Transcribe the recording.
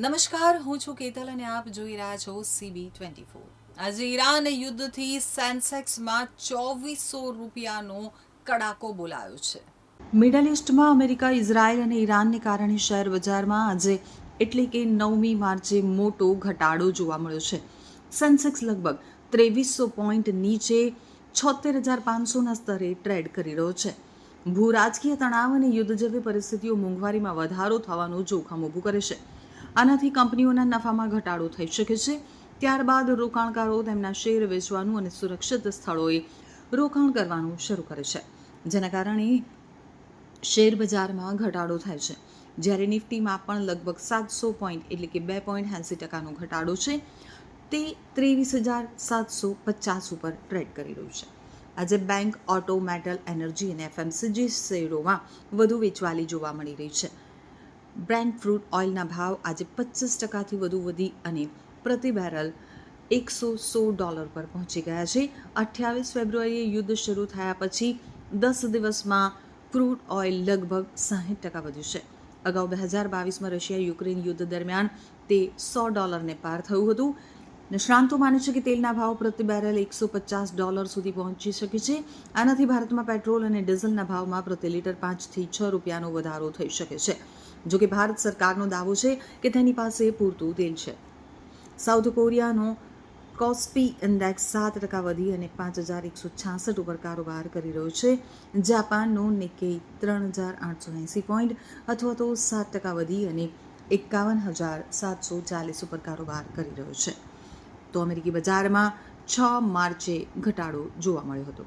નમસ્કાર, હું છું કેતલ અને આપ જોઈ રહ્યા છો CB24. આજે ઈરાન યુદ્ધથી સેન્સેક્સમાં 2400 રૂપિયાનો કડાકો બોલાયો છે. મિડલ ઇસ્ટમાં અમેરિકા, ઇઝરાયલ અને ઈરાનને કારણે શેર બજારમાં આજે એટલે કે 9મી માર્ચે મોટો ઘટાડો જોવા મળ્યો છે. સેન્સેક્સ લગભગ 2300 પોઈન્ટ નીચે 76,500ના સ્તરે ટ્રેડ કરી રહ્યો છે. ભૂ રાજકીય તણાવ અને યુદ્ધ જેવી પરિસ્થિતિઓ મોંઘવારીમાં વધારો થવાનું જોખમ ઊભું કરે છે. આનાથી કંપનીઓના નફામાં ઘટાડો થઈ શકે છે. ત્યારબાદ રોકાણકારો તેમના શેર વેચવાનું અને સુરક્ષિત સ્થળોએ રોકાણ કરવાનું શરૂ કરે છે, જેના કારણે શેર બજારમાં ઘટાડો થાય છે. જ્યારે નિફ્ટીમાં પણ લગભગ 700 પોઈન્ટ એટલે કે 2.80% ઘટાડો છે. તે 23,750 ઉપર ટ્રેડ કરી રહ્યું છે. આજે બેંક, ઓટો, મેટલ, એનર્જી અને FMCG શેરોમાં વધુ વેચવાલી જોવા મળી રહી છે. બ્રેન્ટ ક્રૂડ ઓઇલના ભાવ આજે 25% વધુ વધી અને પ્રતિ બેરલ $116 પર પહોંચી ગયા છે. 28 ફેબ્રુઆરીએ યુદ્ધ શરૂ થયા પછી 10 દિવસમાં ક્રૂડ ઓઇલ લગભગ 60% વધ્યું છે. અગાઉ 2022માં રશિયા યુક્રેન યુદ્ધ દરમિયાન તે $100 પાર થયું હતું. નિષ્ણાંતો માને છે કે તેલના ભાવ પ્રતિ બેરલ $150 સુધી પહોંચી શકે છે. આનાથી ભારતમાં પેટ્રોલ અને ડીઝલના ભાવમાં પ્રતિ લીટર 5 થી 6 રૂપિયાનો વધારો થઈ શકે છે. જોકે ભારત સરકારનો દાવો છે કે તેની પાસે પૂરતું તેલ છે. સાઉથ કોરિયાનો કોસ્પી ઇન્ડેક્સ 7% વધી અને 5,166 ઉપર કારોબાર કરી રહ્યો છે. જાપાનનો નિક્કેઈ 3,880 પોઈન્ટ અથવા તો 7% વધી અને 51,740 ઉપર કારોબાર કરી રહ્યો છે. તો અમેરિકી બજારમાં 6 માર્ચે ઘટાડો જોવા મળ્યો હતો.